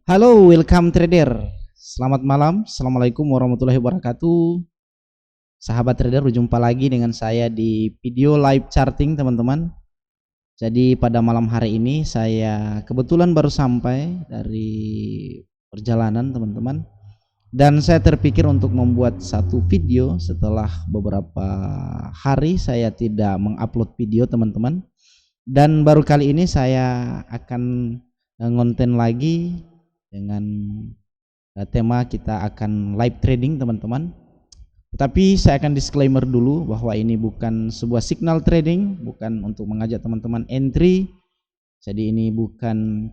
Halo, welcome trader. Selamat malam, assalamualaikum warahmatullahi wabarakatuh. Sahabat trader, berjumpa lagi dengan saya di video live charting, teman-teman. Jadi pada malam hari ini saya kebetulan baru sampai dari perjalanan, teman-teman. Dan saya terpikir untuk membuat satu video setelah beberapa hari saya tidak mengupload video, teman-teman. Dan baru kali ini saya akan ngonten lagi dengan tema kita akan live trading, teman-teman. Tetapi saya akan disclaimer dulu bahwa ini bukan sebuah signal trading, bukan untuk mengajak teman-teman entry. Jadi ini bukan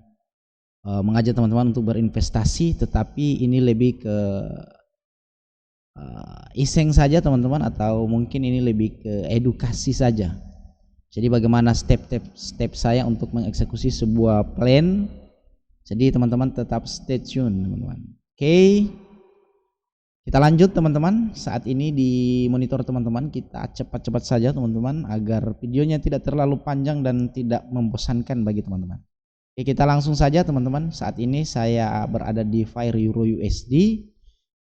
mengajak teman-teman untuk berinvestasi, tetapi ini lebih ke iseng saja, teman-teman, atau mungkin ini lebih ke edukasi saja. Jadi bagaimana step saya untuk mengeksekusi sebuah plan. Jadi teman-teman tetap stay tune, teman-teman. Oke, kita lanjut, teman-teman. Saat ini di monitor teman-teman kita cepat-cepat saja, teman-teman, agar videonya tidak terlalu panjang dan tidak membosankan bagi teman-teman. Oke, kita langsung saja, teman-teman. Saat ini saya berada di Fire Euro USD,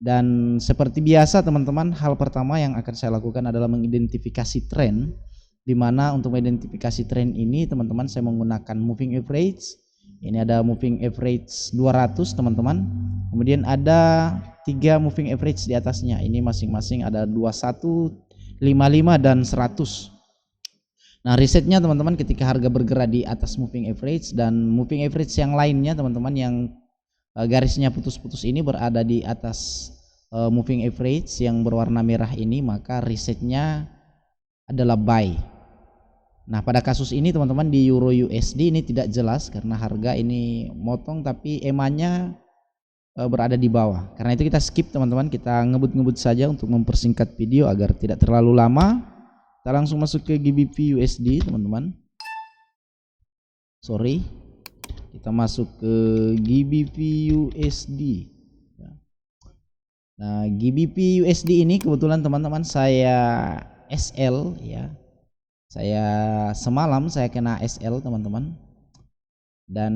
dan seperti biasa, teman-teman, hal pertama yang akan saya lakukan adalah mengidentifikasi tren. Dimana untuk mengidentifikasi tren ini, teman-teman, saya menggunakan moving average. Ini ada moving average 200, teman-teman. Kemudian ada 3 moving average di atasnya. Ini masing-masing ada 21, 55 dan 100. Nah, risetnya, teman-teman, ketika harga bergerak di atas moving average dan moving average yang lainnya, teman-teman, yang garisnya putus-putus ini berada di atas moving average yang berwarna merah ini, maka risetnya adalah buy. Nah, pada kasus ini, teman-teman, di Euro USD ini tidak jelas karena harga ini motong tapi EMA-nya berada di bawah. Karena itu kita skip, teman-teman, kita ngebut-ngebut saja untuk mempersingkat video agar tidak terlalu lama. Kita langsung masuk ke GBP USD, teman-teman. Sorry, kita masuk ke GBP USD. Nah, GBP USD ini kebetulan, teman-teman, saya SL ya. Saya semalam saya kena SL, teman-teman, dan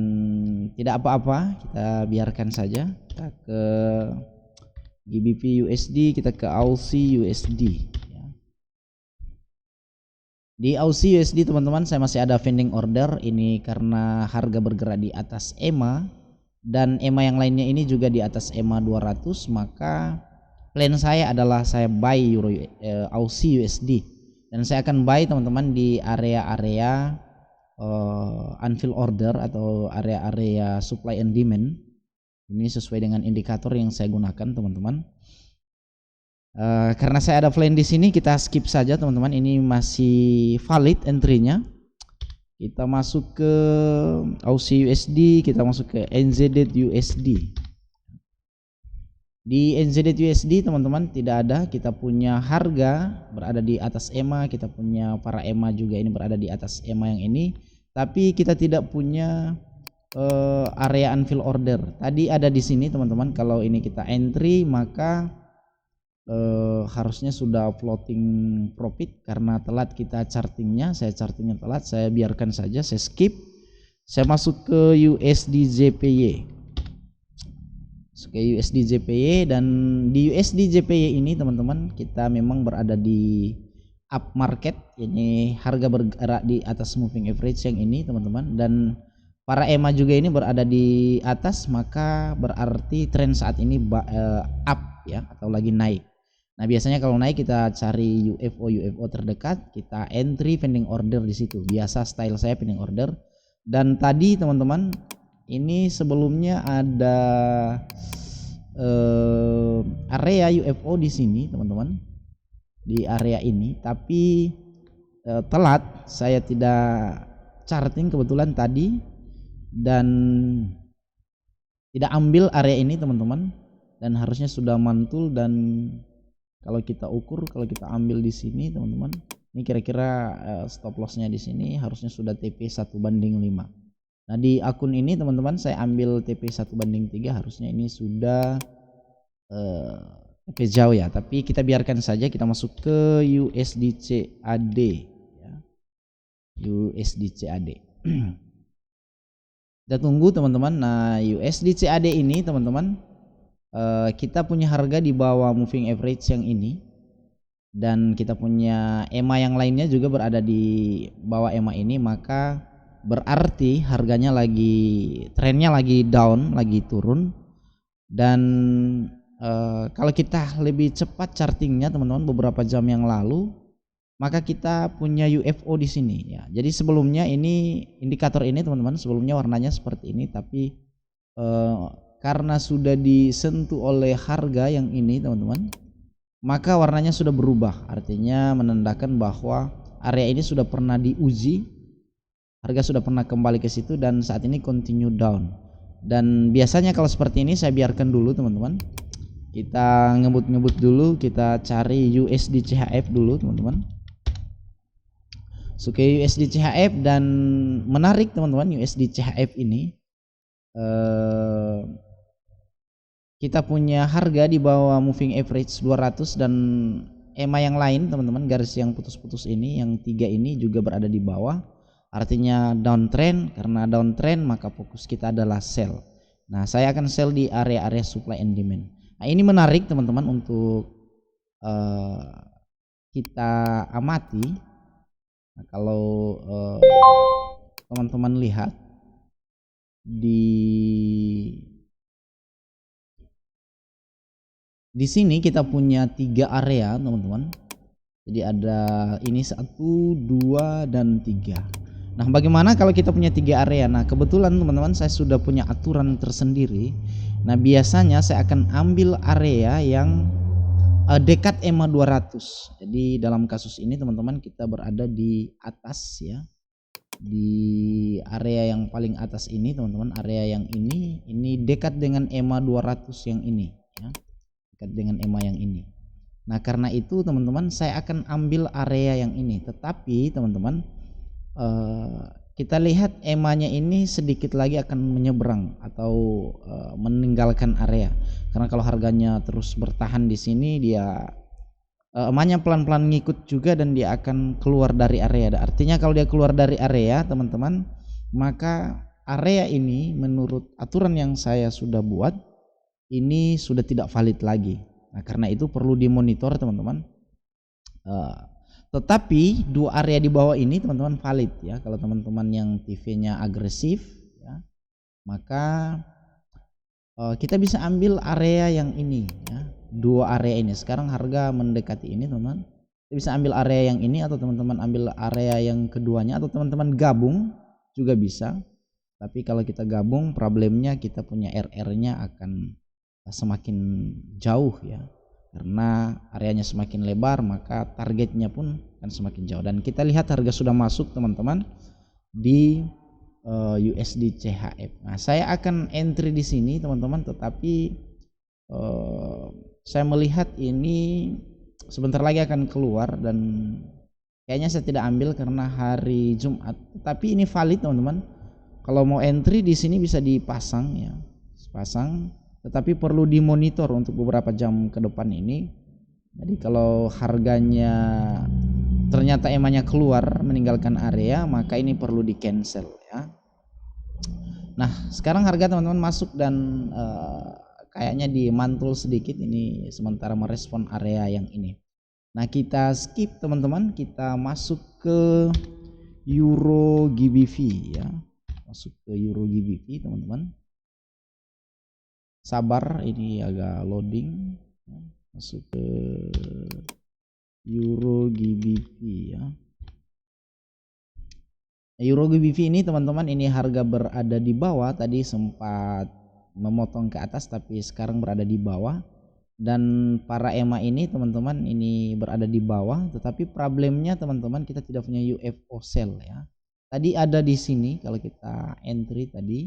tidak apa-apa, kita biarkan saja. Kita ke GBP USD, kita ke Aussie USD ya. Di Aussie USD, teman-teman, saya masih ada pending order ini karena harga bergerak di atas EMA dan EMA yang lainnya ini juga di atas EMA 200, maka plan saya adalah saya buy Aussie USD. Dan saya akan buy, teman-teman, di area-area unfilled order atau area-area supply and demand. Ini sesuai dengan indikator yang saya gunakan, teman-teman. Karena saya ada plan di sini, kita skip saja, teman-teman. Ini masih valid entry-nya. Kita masuk ke Aussie USD, kita masuk ke NZD USD. Di NZD USD, teman-teman, tidak ada, kita punya harga berada di atas EMA, kita punya para EMA juga ini berada di atas EMA yang ini, tapi kita tidak punya area unfilled order. Tadi ada di sini, teman-teman. Kalau ini kita entry, maka harusnya sudah floating profit karena telat kita chartingnya. Saya chartingnya telat, saya biarkan saja, saya skip. Saya masuk ke USD JPY. USD JPY, dan di USD JPY ini, teman-teman, kita memang berada di up market. Ini harga bergerak di atas moving average yang ini, teman-teman, dan para EMA juga ini berada di atas, maka berarti tren saat ini up ya, atau lagi naik. Nah, biasanya kalau naik kita cari UFO terdekat, kita entry pending order di situ. Biasa style saya pending order. Dan tadi, teman-teman, ini sebelumnya ada area UFO di sini, teman-teman, di area ini, tapi telat, saya tidak charting kebetulan tadi dan tidak ambil area ini, teman-teman, dan harusnya sudah mantul. Dan kalau kita ukur, kalau kita ambil di sini, teman-teman, ini kira-kira stop lossnya di sini harusnya sudah TP 1/5. Nah, di akun ini, teman-teman, saya ambil TP 1/3, harusnya ini sudah TP jauh ya, tapi kita biarkan saja. Kita masuk ke USD CAD ya. USD CAD. Kita tunggu teman-teman. Nah, USD CAD ini teman-teman, kita punya harga di bawah moving average yang ini, dan kita punya EMA yang lainnya juga berada di bawah EMA ini, maka berarti harganya lagi, trennya lagi down, lagi turun. Dan kalau kita lebih cepat chartingnya teman-teman, beberapa jam yang lalu, maka kita punya UFO di sini ya. Jadi sebelumnya ini indikator ini teman-teman, sebelumnya warnanya seperti ini, tapi karena sudah disentuh oleh harga yang ini teman-teman, maka warnanya sudah berubah, artinya menandakan bahwa area ini sudah pernah diuji, harga sudah pernah kembali ke situ dan saat ini continue down. Dan biasanya kalau seperti ini saya biarkan dulu teman-teman, kita ngebut-ngebut dulu, kita cari USD CHF dulu teman-teman. Oke, USD CHF, dan menarik teman-teman, USD CHF ini kita punya harga di bawah moving average 200 dan EMA yang lain teman-teman, garis yang putus-putus ini, yang 3 ini juga berada di bawah, artinya downtrend. Karena downtrend maka fokus kita adalah sell. Nah, saya akan sell di area-area supply and demand. Nah, ini menarik teman-teman untuk kita amati. Nah, kalau teman-teman lihat di sini kita punya 3 area teman-teman. Jadi ada ini 1, 2, dan 3. Nah, bagaimana kalau kita punya 3 area? Nah, kebetulan teman-teman saya sudah punya aturan tersendiri. Nah, biasanya saya akan ambil area yang dekat EMA 200. Jadi dalam kasus ini teman-teman, kita berada di atas ya, di area yang paling atas ini teman-teman, area yang ini dekat dengan EMA 200 yang ini ya, dekat dengan EMA yang ini. Nah, karena itu teman-teman saya akan ambil area yang ini, tetapi teman-teman kita lihat EMA-nya ini sedikit lagi akan menyeberang atau meninggalkan area. Karena kalau harganya terus bertahan di sini, dia EMA-nya pelan-pelan ngikut juga dan dia akan keluar dari area. Artinya kalau dia keluar dari area teman-teman, maka area ini menurut aturan yang saya sudah buat ini sudah tidak valid lagi. Nah, karena itu perlu dimonitor teman-teman. Tetapi 2 area di bawah ini teman-teman valid ya. Kalau teman-teman yang TV-nya agresif ya, maka kita bisa ambil area yang ini ya, 2 area ini. Sekarang harga mendekati ini teman-teman, kita bisa ambil area yang ini, atau teman-teman ambil area yang keduanya, atau teman-teman gabung juga bisa. Tapi kalau kita gabung, problemnya kita punya RR-nya akan semakin jauh ya, karena areanya semakin lebar maka targetnya pun akan semakin jauh. Dan kita lihat harga sudah masuk teman-teman di USD CHF. Nah, saya akan entry di sini teman-teman, tetapi saya melihat ini sebentar lagi akan keluar dan kayaknya saya tidak ambil karena hari Jumat. Tapi ini valid teman-teman. Kalau mau entry di sini bisa dipasang ya, pasang, tetapi perlu dimonitor untuk beberapa jam ke depan ini. Jadi kalau harganya ternyata EMA-nya keluar meninggalkan area, maka ini perlu di cancel ya. Nah, sekarang harga teman-teman masuk dan kayaknya dimantul sedikit ini sementara merespon area yang ini. Nah, kita skip teman-teman, kita masuk ke Euro GBP ya. Masuk ke Euro GBP teman-teman. Sabar, ini agak loading. Masuk ke Euro GBP ya. Euro GBP ini teman-teman, ini harga berada di bawah, tadi sempat memotong ke atas tapi sekarang berada di bawah. Dan para EMA ini teman-teman ini berada di bawah, tetapi problemnya teman-teman kita tidak punya UFO sell ya. Tadi ada di sini kalau kita entry tadi,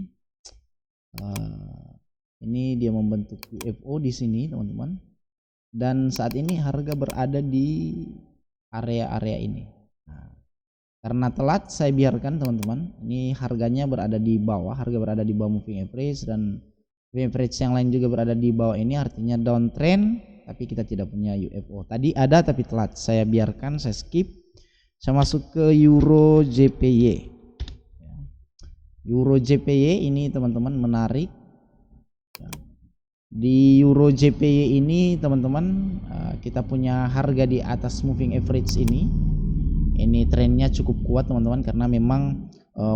ini dia membentuk UFO di sini teman-teman. Dan saat ini harga berada di area-area ini. Nah, karena telat saya biarkan teman-teman, ini harganya berada di bawah, harga berada di bawah moving average, dan moving average yang lain juga berada di bawah ini, artinya downtrend, tapi kita tidak punya UFO. Tadi ada tapi telat, saya biarkan, saya skip. Saya masuk ke Euro JPY. Euro JPY ini teman-teman menarik. Di Euro JPY ini teman-teman kita punya harga di atas moving average ini. Ini trennya cukup kuat teman-teman, karena memang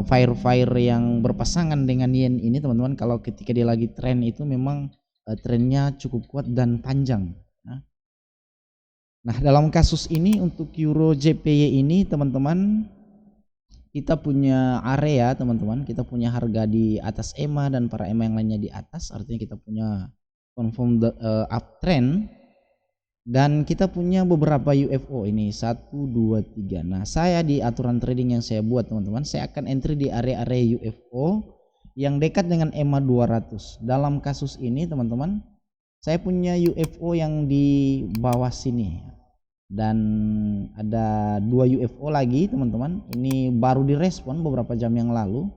fire yang berpasangan dengan yen ini teman-teman, kalau ketika dia lagi tren itu memang trennya cukup kuat dan panjang. Nah, dalam kasus ini untuk Euro JPY ini teman-teman, kita punya area teman-teman, kita punya harga di atas EMA dan para EMA yang lainnya di atas, artinya kita punya confirm uptrend, dan kita punya beberapa UFO ini 1, 2, 3. Nah, saya di aturan trading yang saya buat teman-teman, saya akan entry di area-area UFO yang dekat dengan EMA 200. Dalam kasus ini teman-teman, saya punya UFO yang di bawah sini, dan ada 2 UFO lagi teman-teman, ini baru direspon beberapa jam yang lalu.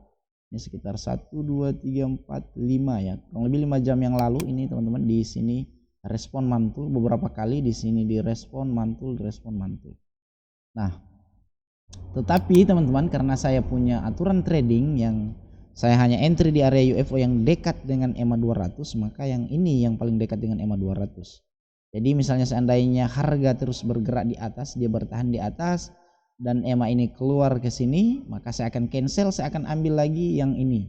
Ini sekitar 1, 2, 3, 4, 5 ya, kurang lebih 5 jam yang lalu ini teman-teman. Di sini respon mantul beberapa kali, di sini direspon mantul, respon mantul. Nah, tetapi teman-teman, karena saya punya aturan trading yang saya hanya entry di area UFO yang dekat dengan EMA 200, maka yang ini yang paling dekat dengan EMA 200. Jadi misalnya seandainya harga terus bergerak di atas, dia bertahan di atas, dan EMA ini keluar ke sini, maka saya akan cancel, saya akan ambil lagi yang ini.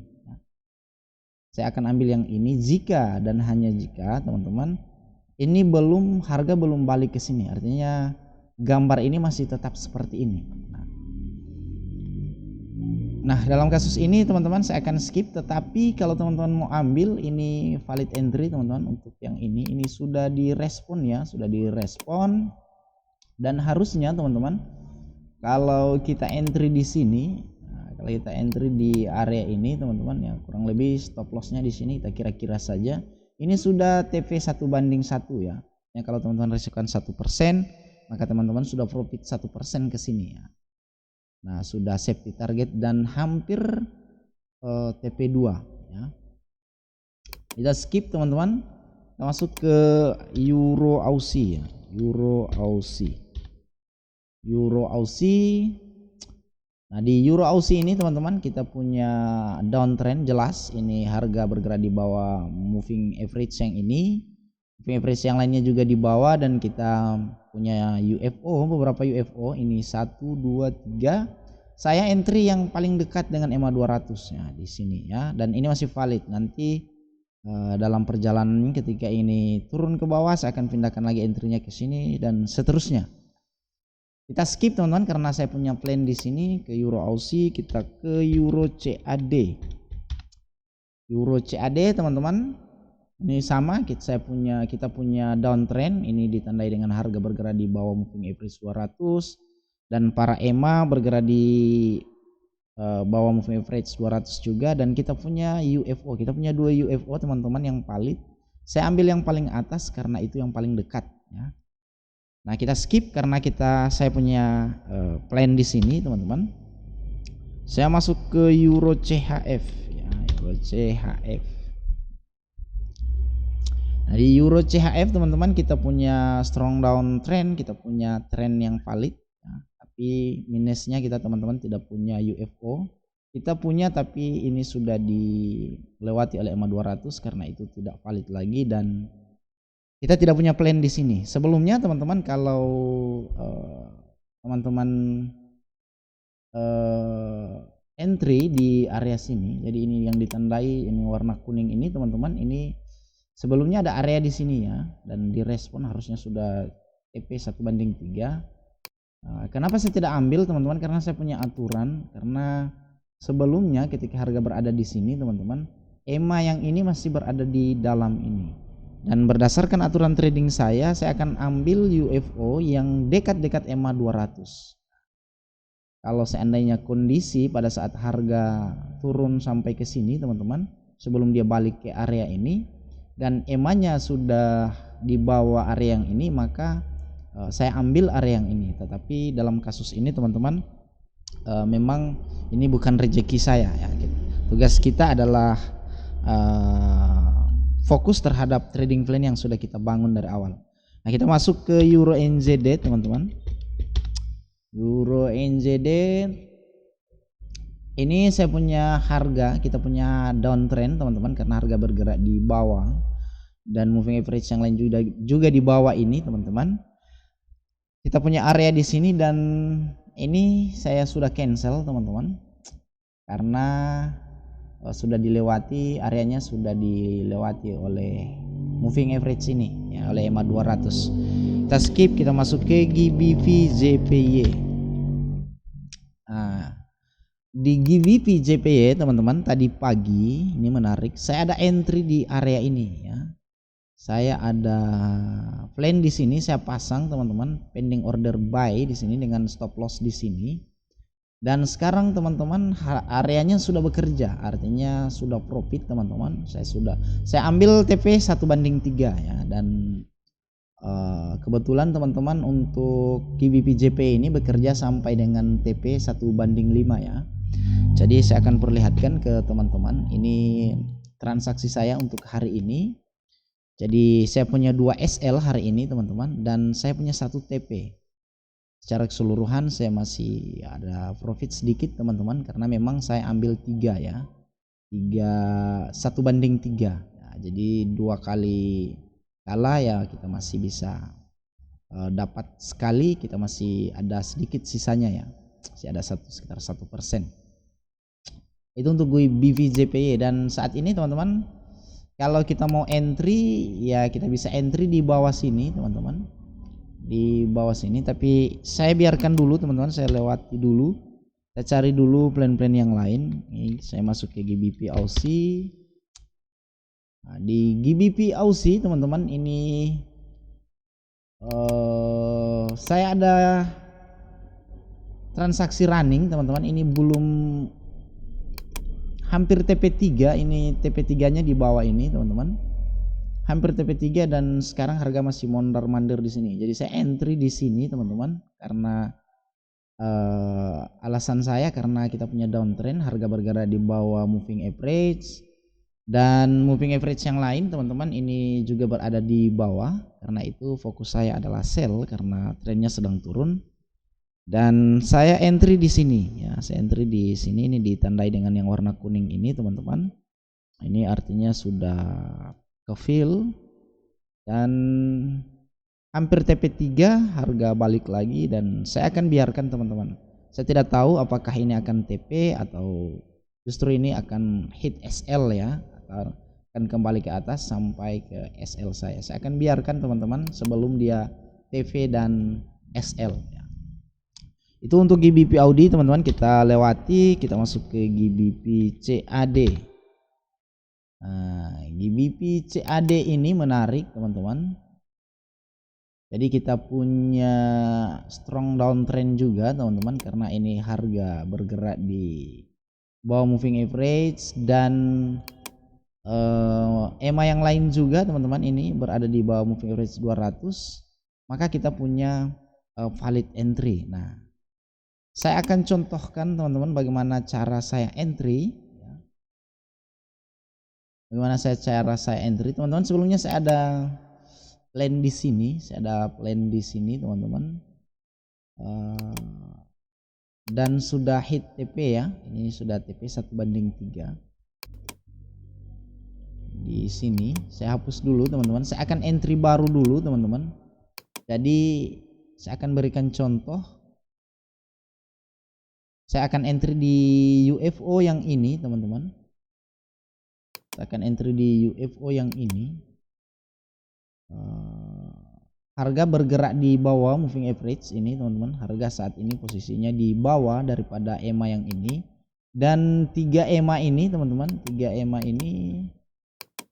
Saya akan ambil yang ini jika dan hanya jika teman-teman ini harga belum balik ke sini, artinya gambar ini masih tetap seperti ini. Nah, dalam kasus ini teman-teman saya akan skip, tetapi kalau teman-teman mau ambil ini valid entry teman-teman, untuk yang ini sudah direspon ya, sudah direspon, dan harusnya teman-teman kalau kita entry di sini, kalau kita entry di area ini teman-teman ya, kurang lebih stop lossnya di sini kita kira-kira saja ini sudah TP 1 banding 1 ya. Ya, kalau teman-teman risikokan 1%, maka teman-teman sudah profit 1% ke sini ya. Nah, sudah safety target dan hampir TP 2 ya. Kita skip teman-teman, kita masuk ke Euro Aussie ya. Euro Aussie. Nah, di Euro Aussie ini teman-teman kita punya downtrend jelas, ini harga bergerak di bawah moving average yang ini, moving average yang lainnya juga di bawah, dan kita punya UFO, beberapa UFO ini 1, 2, 3. Saya entry yang paling dekat dengan EMA 200 ya di sini ya, dan ini masih valid. Nanti dalam perjalanan ketika ini turun ke bawah, saya akan pindahkan lagi entry-nya ke sini dan seterusnya. Kita skip teman-teman karena saya punya plan di sini ke Euro Aussie. Kita ke Euro CAD. Euro CAD teman-teman, ini sama, kita punya downtrend, ini ditandai dengan harga bergerak di bawah moving average 200, dan para EMA bergerak di bawah moving average 200 juga, dan kita punya UFO, kita punya 2 UFO teman-teman yang valid. Saya ambil yang paling atas karena itu yang paling dekat ya. Nah, kita skip karena saya punya plan di sini teman-teman. Saya masuk ke Euro CHF ya, Euro CHF. Nah, di Euro CHF teman-teman kita punya strong downtrend, kita punya trend yang valid ya. Tapi minusnya kita teman-teman tidak punya UFO. Kita punya tapi ini sudah dilewati oleh EMA 200, karena itu tidak valid lagi, dan kita tidak punya plan di sini. Sebelumnya teman-teman kalau teman-teman entry di area sini, jadi ini yang ditandai ini warna kuning ini teman-teman, ini sebelumnya ada area di sini ya, dan direspon harusnya sudah TP 1 banding 3. Kenapa saya tidak ambil teman-teman? Karena saya punya aturan, karena sebelumnya ketika harga berada di sini teman-teman, EMA yang ini masih berada di dalam ini. Dan berdasarkan aturan trading saya akan ambil UFO yang dekat-dekat EMA 200. Kalau seandainya kondisi pada saat harga turun sampai ke sini teman-teman, sebelum dia balik ke area ini, dan EMA-nya sudah di bawah area yang ini, maka saya ambil area yang ini. Tetapi dalam kasus ini teman-teman, memang ini bukan rezeki saya ya. Tugas kita adalah fokus terhadap trading plan yang sudah kita bangun dari awal. Nah, kita masuk ke Euro NZD teman-teman. Euro NZD Ini saya punya harga, kita punya downtrend teman-teman, karena harga bergerak di bawah dan moving average yang lain juga di bawah ini teman-teman. Kita punya area di sini dan ini saya sudah cancel teman-teman, karena sudah dilewati, areanya sudah dilewati oleh moving average ini ya, oleh EMA 200. Kita skip, kita masuk ke GBP JPY. Nah, di GBP JPY teman-teman, tadi pagi ini menarik, saya ada entry di area ini ya. Saya ada plan di sini, saya pasang teman-teman, pending order buy di sini dengan stop loss di sini. Dan sekarang teman-teman areanya sudah bekerja, artinya sudah profit teman-teman. Saya ambil TP 1/3 ya, dan kebetulan teman-teman untuk GBP JPY ini bekerja sampai dengan TP 1/5 ya. Jadi saya akan perlihatkan ke teman-teman ini transaksi saya untuk hari ini. Jadi saya punya 2 SL hari ini teman-teman, dan saya punya 1 TP. Secara keseluruhan saya masih ada profit sedikit teman-teman, karena memang saya ambil 3 ya, 1/3 ya, jadi 2 kali kalah ya kita masih bisa dapat sekali, kita masih ada sedikit sisanya ya, masih ada sekitar 1%. Itu untuk BVJPY. Dan saat ini teman-teman, kalau kita mau entry ya kita bisa entry di bawah sini teman-teman, di bawah sini, tapi saya biarkan dulu teman-teman, saya lewati dulu, saya cari dulu plan-plan yang lain. Ini saya masuk ke GBP Aussie. Nah, di GBP Aussie teman-teman ini saya ada transaksi running teman-teman, ini belum hampir TP3, ini TP3 nya di bawah ini teman-teman, hampir TP3, dan sekarang harga masih mondar-mandir di sini. Jadi saya entry di sini teman-teman, karena alasan saya karena kita punya downtrend, harga bergerak di bawah moving average, dan moving average yang lain teman-teman ini juga berada di bawah. Karena itu fokus saya adalah sell karena trennya sedang turun. Dan saya entry di sini ya, saya entry di sini, ini ditandai dengan yang warna kuning ini teman-teman. Ini artinya sudah ke fill dan hampir TP3, harga balik lagi, dan saya akan biarkan teman-teman. Saya tidak tahu apakah ini akan TP atau justru ini akan hit SL ya, atau akan kembali ke atas sampai ke SL saya. Saya akan biarkan teman-teman sebelum dia TV dan SL ya. Itu untuk GBP Audi teman-teman, kita lewati, kita masuk ke GBP CAD. Nah, GBP CAD ini menarik teman-teman. Jadi kita punya strong downtrend juga teman-teman, karena ini harga bergerak di bawah moving average, dan EMA yang lain juga teman-teman ini berada di bawah moving average 200. Maka kita punya valid entry. Nah, saya akan contohkan teman-teman bagaimana cara saya entry ya. Bagaimana cara saya entry teman-teman. Sebelumnya saya ada plan di sini, teman-teman, dan sudah hit TP ya. Ini sudah TP 1/3 di sini. Saya hapus dulu teman-teman, saya akan entry baru dulu teman-teman. Jadi saya akan berikan contoh. Saya akan entry di UFO yang ini teman-teman. Saya akan entry di UFO yang ini. Harga bergerak di bawah moving average ini teman-teman. Harga saat ini posisinya di bawah daripada EMA yang ini, dan 3 EMA ini teman-teman, 3 EMA ini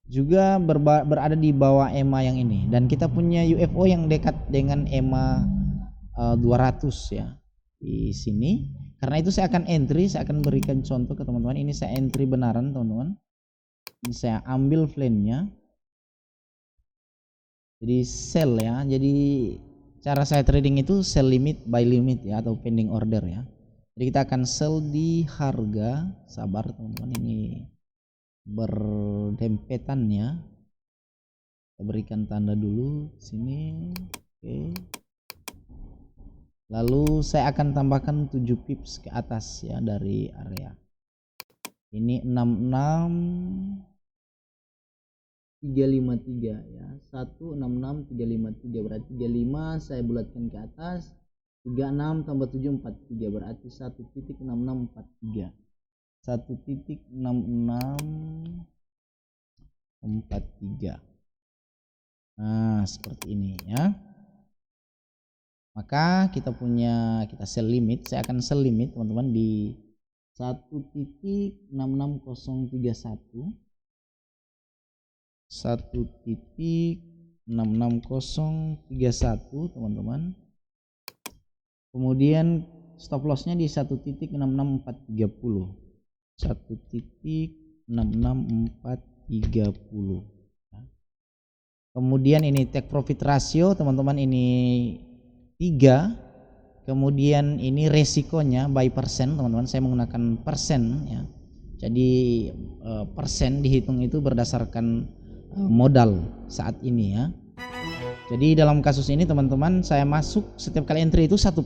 juga berada di bawah EMA yang ini, dan kita punya UFO yang dekat dengan EMA 200 ya di sini. Karena itu saya akan entry, saya akan berikan contoh ke teman-teman. Ini saya entry benaran teman-teman. Ini saya ambil plan-nya. Jadi sell ya. Jadi cara saya trading itu sell limit, buy limit ya, atau pending order ya. Jadi kita akan sell di harga, sabar teman-teman, ini berdempetan ya. Kita berikan tanda dulu sini. Oke. Lalu saya akan tambahkan 7 pips ke atas ya dari area. Ini 66353 ya. 166353 berarti 35 saya bulatkan ke atas. 36 tambah 7 43 berarti 1.6643. 1.6643. Nah, seperti ini ya. Maka kita sell limit, saya akan sell limit teman-teman di 1.66031. 1.66031 teman-teman. Kemudian stop lossnya di 1.66430. 1.66430. Kemudian ini take profit ratio teman-teman, ini 3. Kemudian ini resikonya by persen teman-teman, saya menggunakan persen ya. Jadi persen dihitung itu berdasarkan modal saat ini ya. Jadi dalam kasus ini teman-teman, saya masuk setiap kali entry itu 1%,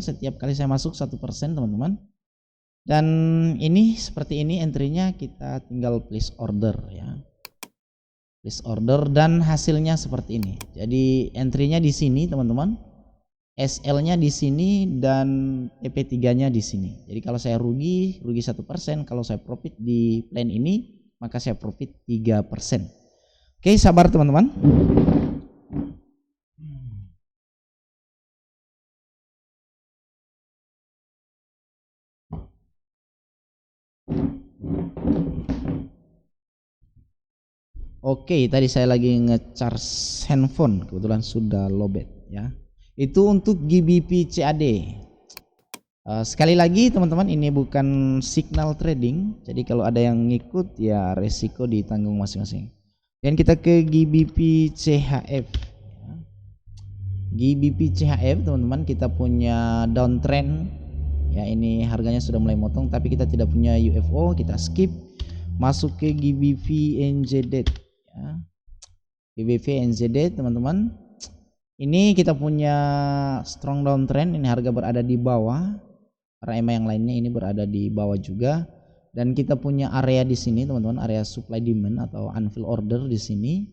setiap kali saya masuk 1% teman-teman. Dan ini seperti ini entry-nya, kita tinggal place order ya. Place order dan hasilnya seperti ini. Jadi entry-nya di sini teman-teman, SL-nya di sini dan TP3-nya di sini. Jadi kalau saya rugi 1%, kalau saya profit di plan ini maka saya profit 3%. Oke, sabar teman-teman. Oke, tadi saya lagi nge-charge handphone, kebetulan sudah lowbat ya. Itu untuk GBP CAD. Sekali lagi teman-teman, ini bukan signal trading, jadi kalau ada yang ngikut ya resiko ditanggung masing-masing. Dan kita ke GBP CHF. GBP CHF teman-teman, kita punya downtrend ya, ini harganya sudah mulai motong tapi kita tidak punya UFO, kita skip. Masuk ke GBP NZD ya. GBP NZD teman-teman, ini kita punya strong downtrend, ini harga berada di bawah, para EMA yang lainnya ini berada di bawah juga. Dan kita punya area di sini teman-teman, area supply demand atau unfilled order di sini.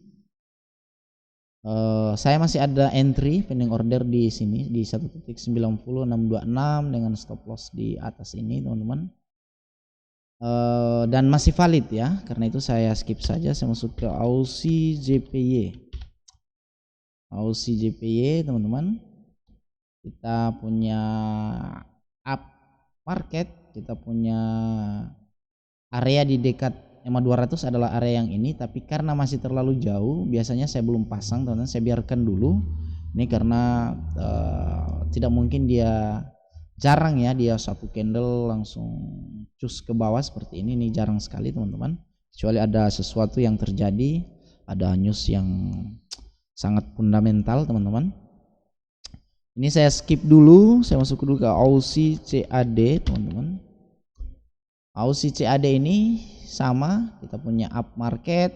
Saya masih ada entry pending order di sini di 1.90626 dengan stop loss di atas ini teman-teman. Dan masih valid ya, karena itu saya skip saja. Saya masuk ke Aussie JPY. Aussie JPY teman-teman, kita punya up market, kita punya area di dekat EMA 200 adalah area yang ini, tapi karena masih terlalu jauh, biasanya saya belum pasang teman-teman, saya biarkan dulu. Ini karena tidak mungkin dia, jarang ya dia satu candle langsung cus ke bawah seperti ini jarang sekali teman-teman, kecuali ada sesuatu yang terjadi, ada news yang sangat fundamental teman-teman. Ini saya skip dulu, saya masuk dulu ke Aussie CAD teman-teman. Aussie CAD ini sama, kita punya up market,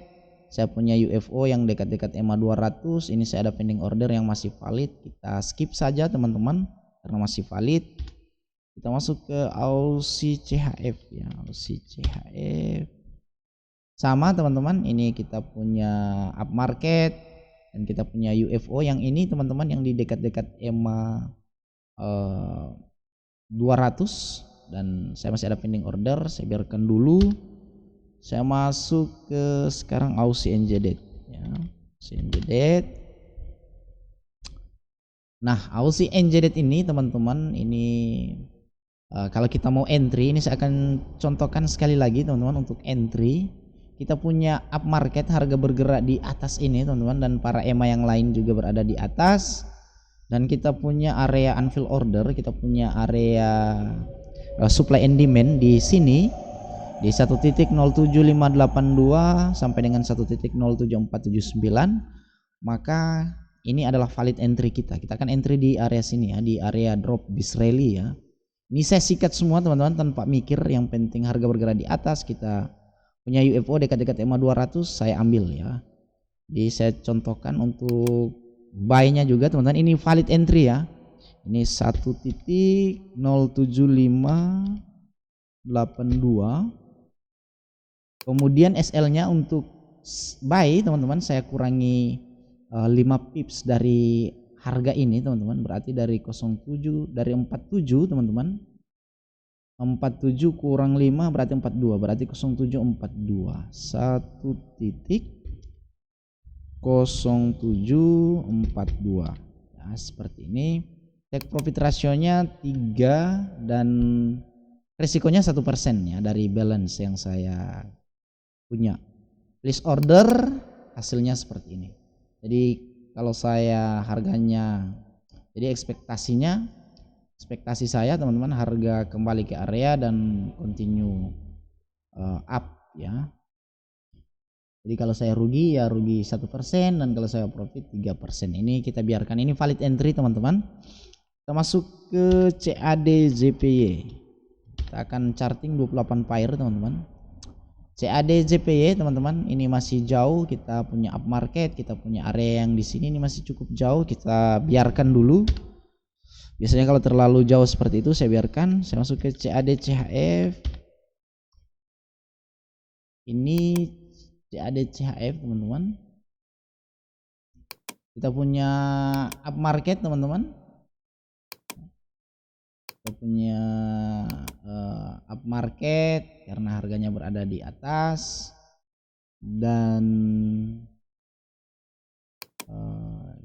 saya punya UFO yang dekat-dekat EMA 200, ini saya ada pending order yang masih valid, kita skip saja teman-teman karena masih valid. Kita masuk ke Aussie CHF ya, Aussie CHF sama teman-teman, ini kita punya up market dan kita punya UFO yang ini teman-teman, yang di dekat-dekat EMA 200 dan saya masih ada pending order, saya biarkan dulu. Saya masuk ke sekarang Aussie NZD ya, Aussie NZD. Nah, Aussie NZD ini teman-teman, ini kalau kita mau entry, ini saya akan contohkan sekali lagi teman-teman. Untuk entry kita punya up market, harga bergerak di atas ini teman-teman, dan para EMA yang lain juga berada di atas. Dan kita punya area unfilled order, kita punya area supply and demand di sini di 1.07582 sampai dengan 1.07479. Maka ini adalah valid entry kita. Kita akan entry di area sini ya, di area drop bis rally ya. Ini saya sikat semua teman-teman tanpa mikir, yang penting harga bergerak di atas. Kita punya UFO dekat-dekat EMA 200, saya ambil ya. Jadi saya contohkan untuk buy-nya juga teman-teman, ini valid entry ya. Ini 1.07582 Kemudian SL-nya untuk buy teman-teman saya kurangi 5 pips dari harga ini teman-teman, berarti dari 07 dari 47 teman-teman, 47 kurang 5 berarti 42, berarti 0742 1.0742 ya, seperti ini. Take profit rasionya 3 dan resikonya 1% ya dari balance yang saya punya. Please order, hasilnya seperti ini. Jadi kalau saya harganya, jadi ekspektasi saya teman-teman harga kembali ke area dan continue up ya. Jadi kalau saya rugi ya rugi 1%, dan kalau saya profit 3%. Ini kita biarkan, ini valid entry teman-teman. Kita masuk ke CAD JPY. Kita akan charting 28 pair teman-teman. CAD JPY teman-teman, ini masih jauh, kita punya up market, kita punya area yang di sini ini masih cukup jauh, kita biarkan dulu. Biasanya kalau terlalu jauh seperti itu saya biarkan. Saya masuk ke CAD CHF. Ini CAD CHF teman-teman. Kita punya up market teman-teman. Kita punya up market karena harganya berada di atas, dan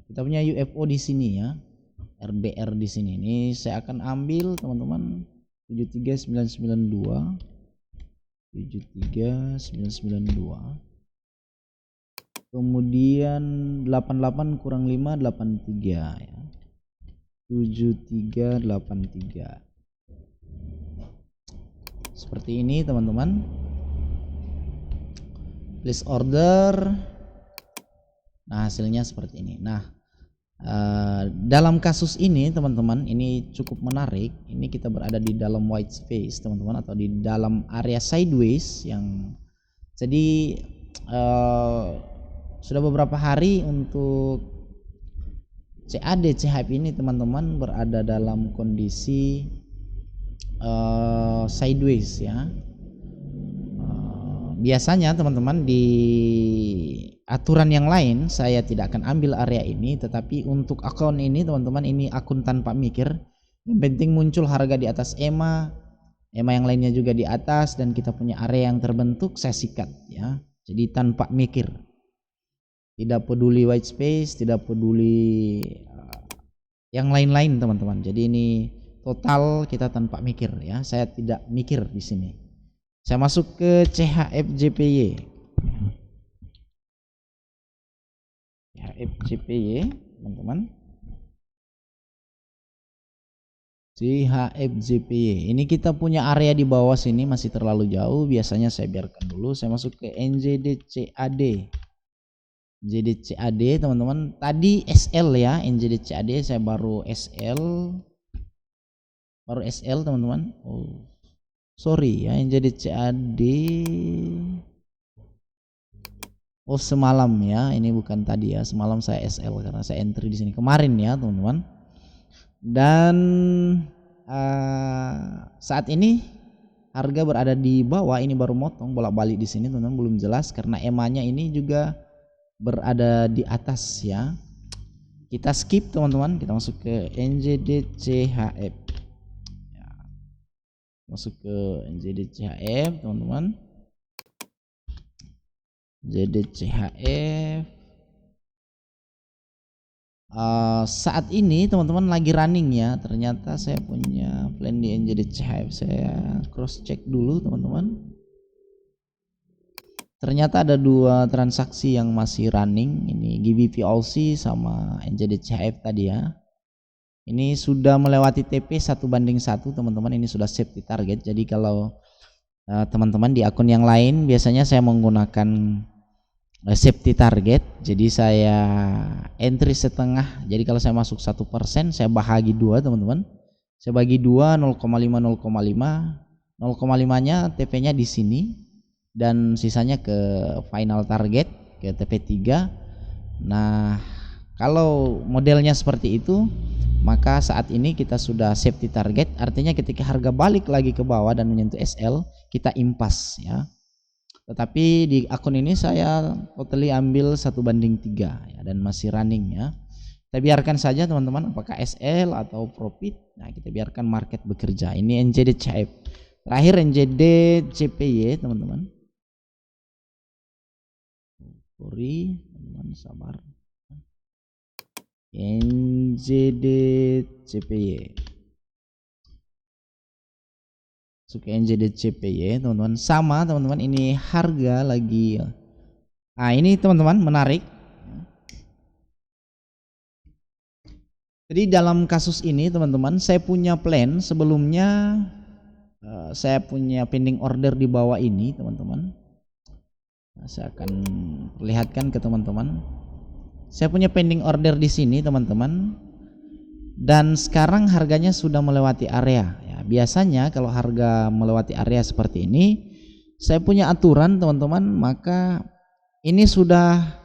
kita punya UFO di sini ya, RBR di sini. Ini saya akan ambil teman-teman 73992 73992, kemudian 88 kurang 5 83 ya, 7383. Seperti ini teman-teman. Please order. Nah hasilnya seperti ini. Nah dalam kasus ini teman-teman, ini cukup menarik. Ini kita berada di dalam white space teman-teman, atau di dalam area sideways yang jadi sudah beberapa hari untuk CAD CHF ini teman-teman berada dalam kondisi sideways ya. Biasanya teman-teman di aturan yang lain saya tidak akan ambil area ini, tetapi untuk akun ini teman-teman, ini akun tanpa mikir. Yang penting muncul harga di atas EMA yang lainnya juga di atas, dan kita punya area yang terbentuk, saya sikat ya. Jadi tanpa mikir, tidak peduli white space, tidak peduli yang lain-lain teman-teman. Jadi ini total kita tanpa mikir ya. Saya tidak mikir di sini. Saya masuk ke CHF JPY. CHF JPY teman-teman. CHF JPY. Ini kita punya area di bawah sini masih terlalu jauh. Biasanya saya biarkan dulu. Saya masuk ke NZD-CAD. NZD-CAD teman-teman. Tadi SL ya, NZD-CAD saya baru SL. Baru SL teman-teman. Oh. Sorry ya, NZD-CAD. Oh semalam ya, ini bukan tadi ya. Semalam saya SL karena saya entry di sini kemarin ya teman-teman. Dan saat ini harga berada di bawah. Ini baru motong bolak-balik di sini teman-teman, belum jelas karena EMA-nya ini juga berada di atas ya. Kita skip teman-teman, kita masuk ke NZD-CHF. Masuk ke NZD-CHF teman-teman. NZD-CHF saat ini teman-teman lagi running ya. Ternyata saya punya plan di NZD-CHF. Saya cross check dulu teman-teman. Ternyata ada 2 transaksi yang masih running. Ini GBP Aussie sama NZD-CHF tadi ya. Ini sudah melewati TP 1:1 teman-teman. Ini sudah safety target. Jadi kalau teman-teman di akun yang lain biasanya saya menggunakan safety target. Jadi saya entry setengah. Jadi kalau saya masuk 1%, saya bahagi 2 teman-teman. Saya bagi 2, 0,5 0,5 nya TP-nya di sini, dan sisanya ke final target, ke TP 3. Nah kalau modelnya seperti itu, maka saat ini kita sudah safety target. Artinya ketika harga balik lagi ke bawah dan menyentuh SL, kita impas ya. Tetapi di akun ini saya totally ambil 1:3 ya, dan masih running ya. Kita biarkan saja teman-teman, apakah SL atau profit. Nah, kita biarkan market bekerja. Ini NZD CF. Terakhir NZD CPY teman-teman. Sorry teman-teman, sabar. NZD CPY. Suka NZD CPY teman-teman. Sama teman-teman, ini harga lagi. Nah, ini teman-teman menarik. Jadi dalam kasus ini teman-teman, saya punya plan sebelumnya. Saya punya pending order di bawah ini teman-teman. Nah, saya akan perlihatkan ke teman-teman. Saya punya pending order di sini teman-teman, dan sekarang harganya sudah melewati area ya. Biasanya kalau harga melewati area seperti ini, saya punya aturan teman-teman, maka ini sudah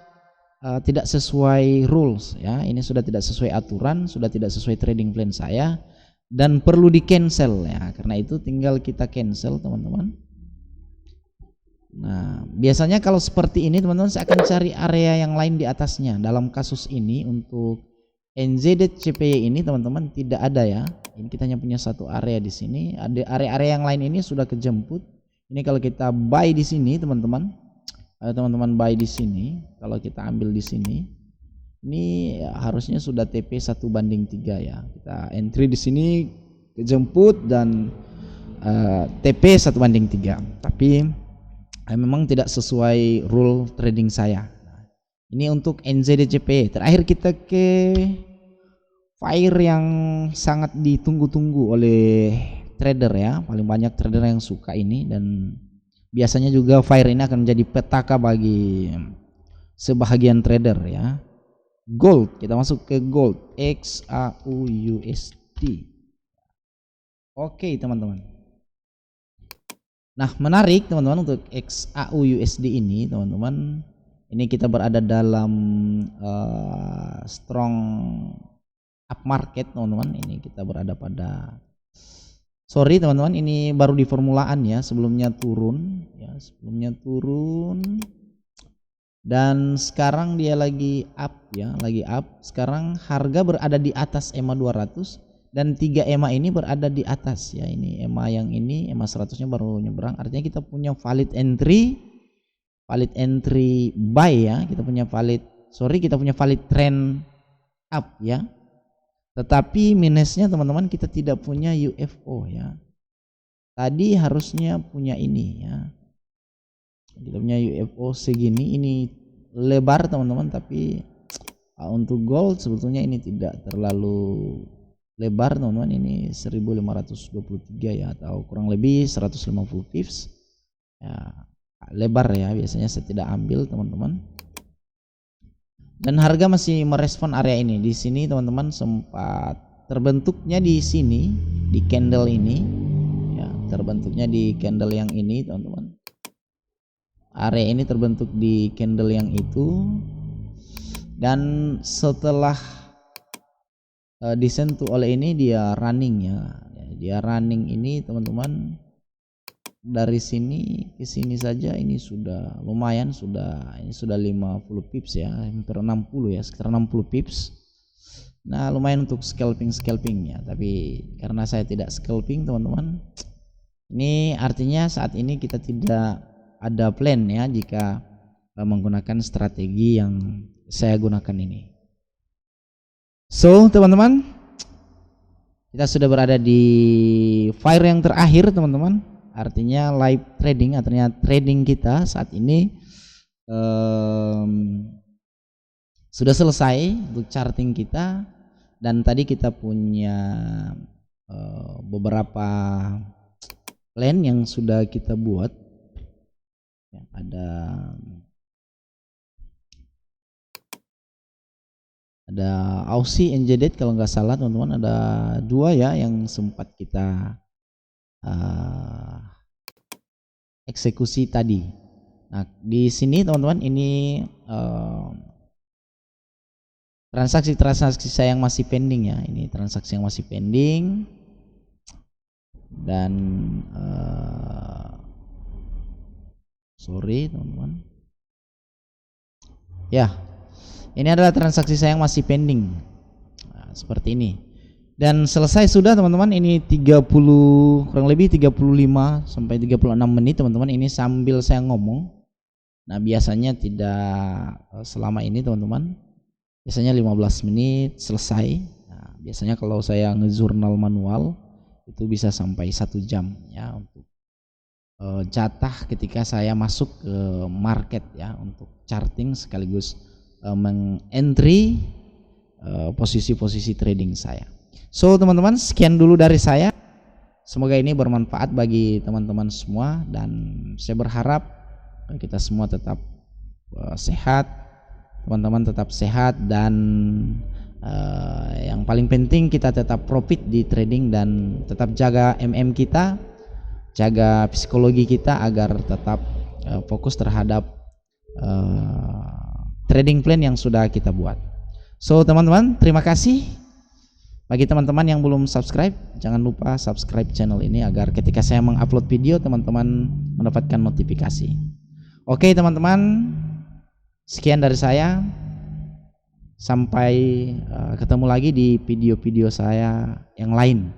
tidak sesuai rules ya. Ini sudah tidak sesuai aturan, sudah tidak sesuai trading plan saya, dan perlu di cancel ya. Karena itu tinggal kita cancel teman-teman. Nah, biasanya kalau seperti ini teman-teman, saya akan cari area yang lain di atasnya. Dalam kasus ini untuk NZD CPY ini teman-teman tidak ada ya. Ini kita hanya punya satu area di sini. Ada area-area yang lain ini sudah kejemput. Ini kalau kita buy di sini teman-teman, teman-teman buy di sini, kalau kita ambil di sini, ini ya, harusnya sudah TP 1:3 ya. Kita entry di sini kejemput dan TP 1:3. Tapi memang tidak sesuai rule trading saya. Ini untuk NZDCP. Terakhir kita ke fire yang sangat ditunggu-tunggu oleh trader ya. Paling banyak trader yang suka ini, dan biasanya juga fire ini akan menjadi petaka bagi sebahagian trader ya. Gold, kita masuk ke gold, XAUUSD. Oke teman-teman. Nah, menarik teman-teman, untuk XAUUSD ini teman-teman, ini kita berada dalam strong up market teman-teman. Ini kita berada pada, sorry teman-teman, ini baru di formulaan ya, sebelumnya turun ya, sebelumnya turun dan sekarang dia lagi up ya, lagi up. Sekarang harga berada di atas EMA 200 dan 3 EMA ini berada di atas ya. Ini EMA yang ini, EMA 100-nya baru nyebrang, artinya kita punya valid entry buy ya. Kita punya valid trend up ya. Tetapi minusnya teman-teman, kita tidak punya UFO ya. Tadi harusnya punya ini ya. Kita punya UFO segini, ini lebar teman-teman, tapi untuk gold sebetulnya ini tidak terlalu lebar teman-teman. Ini 1523 ya, atau kurang lebih 150 pips ya, lebar ya. Biasanya saya tidak ambil teman-teman, dan harga masih merespon area ini. Di sini teman-teman sempat terbentuknya di sini, di candle ini ya, terbentuknya di candle yang ini teman-teman. Area ini terbentuk di candle yang itu, dan setelah disentuh oleh ini, dia running ya. Dia running ini teman-teman, dari sini ke sini saja ini sudah lumayan, ini sudah 50 pips ya, hampir 60 ya, sekitar 60 pips. Nah, lumayan untuk scalpingnya. Tapi karena saya tidak scalping teman-teman, ini artinya saat ini kita tidak ada plan ya jika menggunakan strategi yang saya gunakan ini. So teman-teman, kita sudah berada di fire yang terakhir teman-teman. Artinya live trading, artinya trading kita saat ini sudah selesai untuk charting kita. Dan tadi kita punya beberapa plan yang sudah kita buat ya, ada Aussie NZD kalau nggak salah teman-teman, ada 2 ya yang sempat kita eksekusi tadi. Nah, di sini teman-teman, ini transaksi saya yang masih pending ya. Ini transaksi yang masih pending, dan Sorry teman-teman. Ya, ini adalah transaksi saya yang masih pending. Nah, seperti ini. Dan selesai sudah teman-teman. Ini 30, kurang lebih 35 sampai 36 menit teman-teman. Ini sambil saya ngomong. Nah, biasanya tidak selama ini teman-teman. Biasanya 15 menit selesai. Nah, biasanya kalau saya ngejurnal manual itu bisa sampai 1 jam ya untuk jatah ketika saya masuk ke market ya, untuk charting sekaligus mengentry posisi-posisi trading saya. So teman-teman, sekian dulu dari saya. Semoga ini bermanfaat bagi teman-teman semua, dan saya berharap kita semua tetap sehat, teman-teman tetap sehat, dan yang paling penting kita tetap profit di trading dan tetap jaga kita, jaga psikologi kita agar tetap fokus terhadap trading plan yang sudah kita buat. So teman-teman, terima kasih. Bagi teman-teman yang belum subscribe, jangan lupa subscribe channel ini agar ketika saya mengupload video teman-teman mendapatkan notifikasi. Oke teman-teman, sekian dari saya. Sampai ketemu lagi di video-video saya yang lain.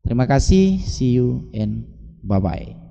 Terima kasih, see you and bye-bye.